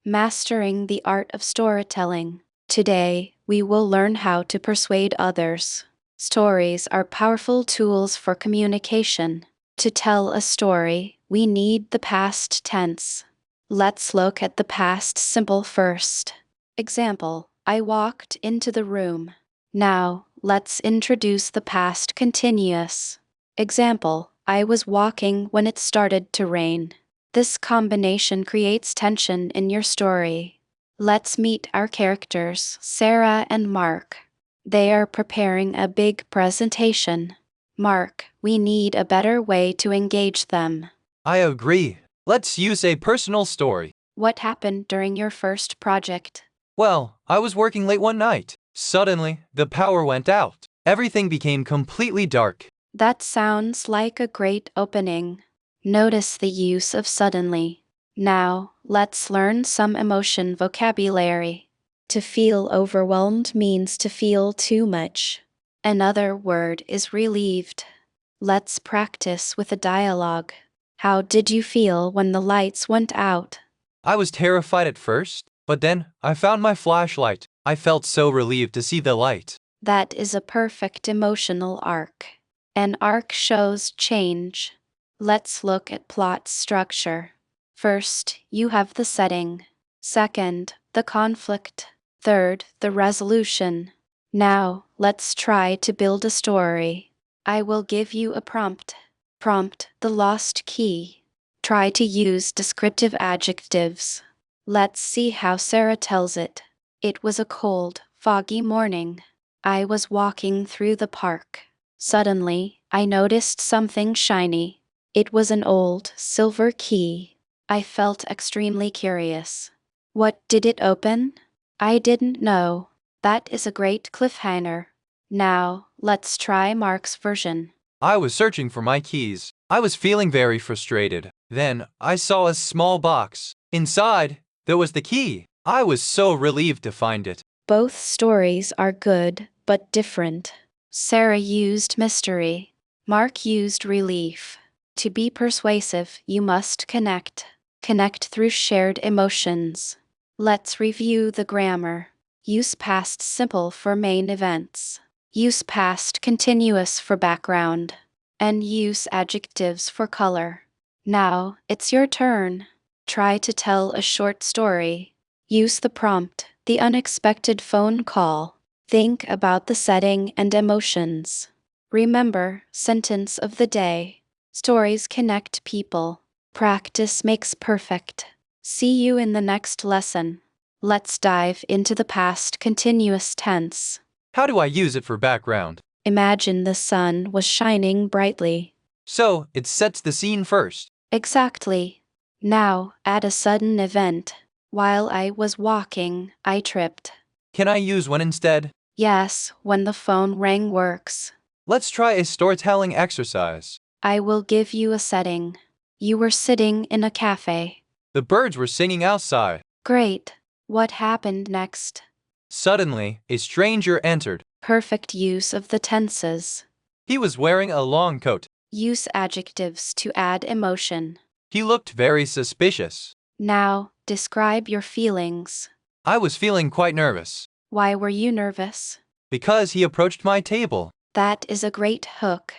Mastering the art of storytelling. Today, we will learn how to persuade others. Stories are powerful tools for communication. To tell a story, we need the past tense. Let's look at the past simple first. Example, I walked into the room. Now, let's introduce the past continuous. Example, I was walking when it started to rain. This combination creates tension in your story. Let's meet our characters, Sarah and Mark. They are preparing a big presentation. Mark, we need a better way to engage them. I agree. Let's use a personal story. What happened during your first project? Well, I was working late one night. Suddenly, the power went out. Everything became completely dark. That sounds like a great opening. Notice the use of suddenly. Now, let's learn some emotion vocabulary. To feel overwhelmed means to feel too much. Another word is relieved. Let's practice with a dialogue. How did you feel when the lights went out? I was terrified at first, but then I found my flashlight. I felt so relieved to see the light. That is a perfect emotional arc. An arc shows change. Let's look at plot structure. First, you have the setting. Second, the conflict. Third, the resolution. Now, let's try to build a story. I will give you a prompt. Prompt, the lost key. Try to use descriptive adjectives. Let's see how Sarah tells it. It was a cold, foggy morning. I was walking through the park. Suddenly, I noticed something shiny. It was an old, silver key. I felt extremely curious. What did it open? I didn't know. That is a great cliffhanger. Now, let's try Mark's version. I was searching for my keys. I was feeling very frustrated. Then, I saw a small box. Inside, there was the key. I was so relieved to find it. Both stories are good, but different. Sarah used mystery. Mark used relief. To be persuasive, you must connect. Connect through shared emotions. Let's review the grammar. Use past simple for main events. Use past continuous for background. And use adjectives for color. Now, it's your turn. Try to tell a short story. Use the prompt, the unexpected phone call. Think about the setting and emotions. Remember, sentence of the day. Stories connect people. Practice makes perfect. See you in the next lesson. Let's dive into the past continuous tense. How do I use it for background? Imagine the sun was shining brightly. So, it sets the scene first. Exactly. Now, add a sudden event. While I was walking, I tripped. Can I use when instead? Yes, when the phone rang works. Let's try a storytelling exercise. I will give you a setting. You were sitting in a cafe. The birds were singing outside. Great. What happened next? Suddenly, a stranger entered. Perfect use of the tenses. He was wearing a long coat. Use adjectives to add emotion. He looked very suspicious. Now, describe your feelings. I was feeling quite nervous. Why were you nervous? Because he approached my table. That is a great hook.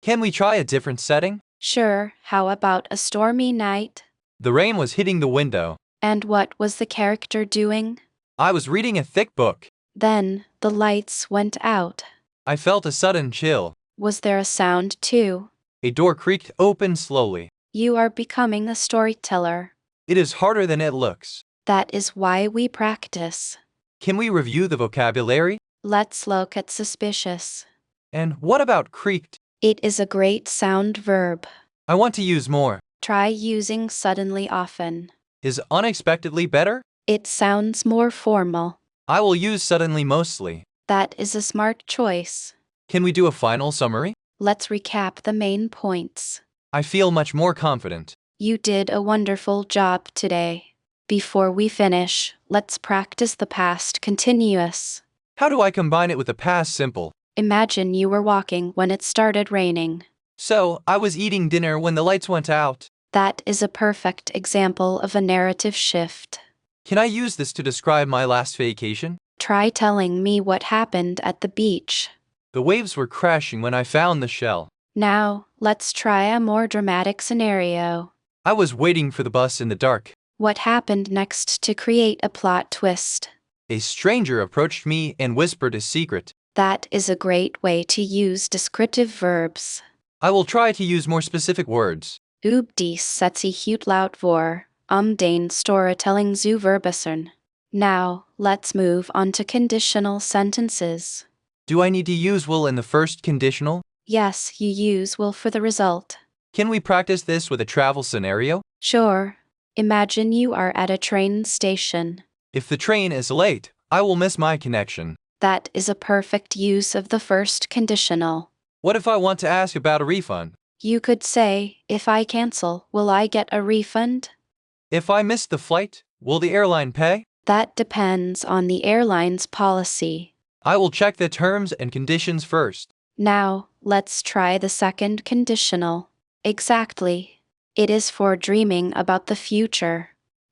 Can we try a different setting? Sure, how about a stormy night? The rain was hitting the window. And what was the character doing? I was reading a thick book. Then, the lights went out. I felt a sudden chill. Was there a sound too? A door creaked open slowly. You are becoming a storyteller. It is harder than it looks. That is why we practice. Can we review the vocabulary? Let's look at suspicious. And what about creaked? It is a great sound verb. I want to use more. Try using suddenly often. Is unexpectedly better? It sounds more formal. I will use suddenly mostly. That is a smart choice. Can we do a final summary? Let's recap the main points. I feel much more confident. You did a wonderful job today. Before we finish, let's practice the past continuous. How do I combine it with the past simple? Imagine you were walking when it started raining. So, I was eating dinner when the lights went out. That is a perfect example of a narrative shift. Can I use this to describe my last vacation? Try telling me what happened at the beach. The waves were crashing when I found the shell. Now, let's try a more dramatic scenario. I was waiting for the bus in the dark. What happened next to create a plot twist? A stranger approached me and whispered a secret. That is a great way to use descriptive verbs. I will try to use more specific words. Upp sätts helt laut vor, den storytelling zu verbessern. Now, let's move on to conditional sentences. Do I need to use will in the first conditional? Yes, you use will for the result. Can we practice this with a travel scenario? Sure. Imagine you are at a train station. If the train is late, I will miss my connection. That is a perfect use of the first conditional. What if I want to ask about a refund? You could say, if I cancel, will I get a refund? If I miss the flight, will the airline pay? That depends on the airline's policy. I will check the terms and conditions first. Now, let's try the second conditional. Exactly. It is for dreaming about the future.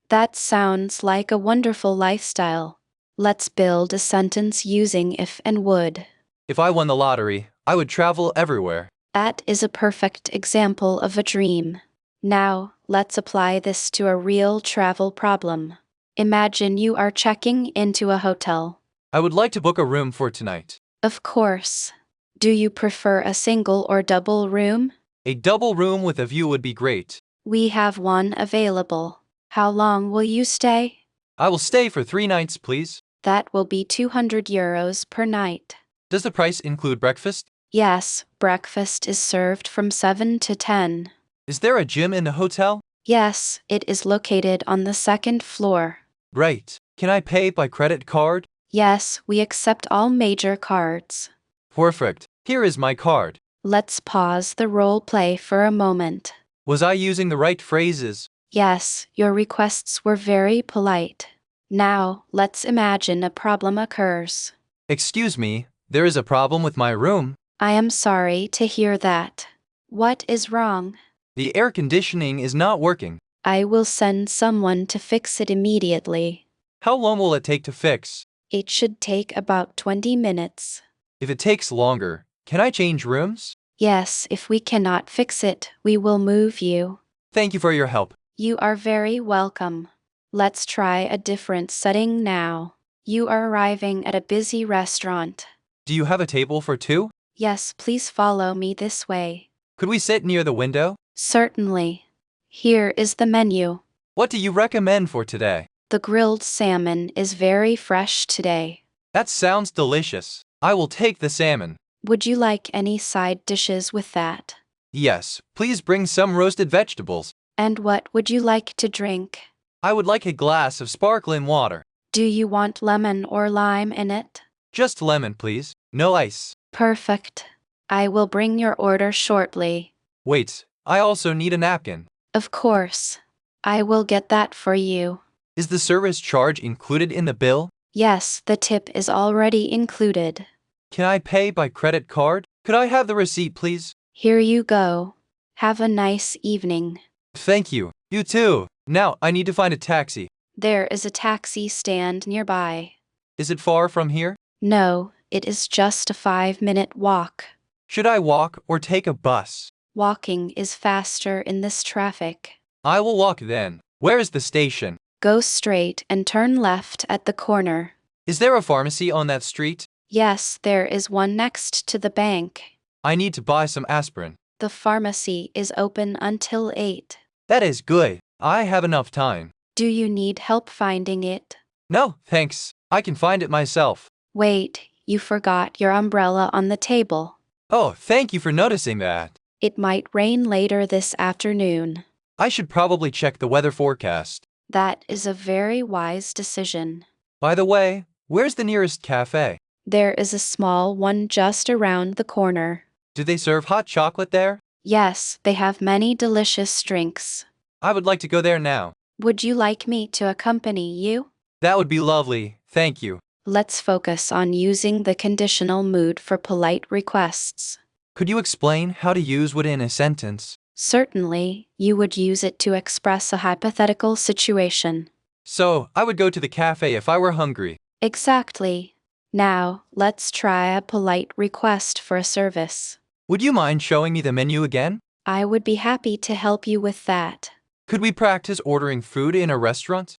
That sounds like a wonderful lifestyle. Let's build a sentence using if and would. If I won the lottery, I would travel everywhere. That is a perfect example of a dream. Now, let's apply this to a real travel problem. Imagine you are checking into a hotel. I would like to book a room for tonight. Of course. Do you prefer a single or double room? A double room with a view would be great. We have one available. How long will you stay? I will stay for 3 nights, please. That will be €200 per night. Does the price include breakfast? Yes, breakfast is served from 7 to 10. Is there a gym in the hotel? Yes, it is located on the second floor. Great. Can I pay by credit card? Yes, we accept all major cards. Perfect. Here is my card. Let's pause the role play for a moment. Was I using the right phrases? Yes, your requests were very polite. Now, let's imagine a problem occurs. Excuse me, there is a problem with my room. I am sorry to hear that. What is wrong? The air conditioning is not working. I will send someone to fix it immediately. How long will it take to fix? It should take about 20 minutes. If it takes longer, can I change rooms? Yes, if we cannot fix it, we will move you. Thank you for your help. You are very welcome. Let's try a different setting now. You are arriving at a busy restaurant. Do you have a table for 2? Yes, please follow me this way. Could we sit near the window? Certainly. Here is the menu. What do you recommend for today? The grilled salmon is very fresh today. That sounds delicious. I will take the salmon. Would you like any side dishes with that? Yes, please bring some roasted vegetables. And what would you like to drink? I would like a glass of sparkling water. Do you want lemon or lime in it? Just lemon, please. No ice. Perfect. I will bring your order shortly. Wait, I also need a napkin. Of course. I will get that for you. Is the service charge included in the bill? Yes, the tip is already included. Can I pay by credit card? Could I have the receipt, please? Here you go. Have a nice evening. Thank you. You too. Now, I need to find a taxi. There is a taxi stand nearby. Is it far from here? No, it is just a 5-minute walk. Should I walk or take a bus? Walking is faster in this traffic. I will walk then. Where is the station? Go straight and turn left at the corner. Is there a pharmacy on that street? Yes, there is one next to the bank. I need to buy some aspirin. The pharmacy is open until 8. That is good. I have enough time. Do you need help finding it? No, thanks. I can find it myself. Wait, you forgot your umbrella on the table. Oh, thank you for noticing that. It might rain later this afternoon. I should probably check the weather forecast. That is a very wise decision. By the way, where's the nearest cafe? There is a small one just around the corner. Do they serve hot chocolate there? Yes, they have many delicious drinks. I would like to go there now. Would you like me to accompany you? That would be lovely, thank you. Let's focus on using the conditional mood for polite requests. Could you explain how to use would in a sentence? Certainly, you would use it to express a hypothetical situation. So, I would go to the cafe if I were hungry. Exactly. Now, let's try a polite request for a service. Would you mind showing me the menu again? I would be happy to help you with that. Could we practice ordering food in a restaurant?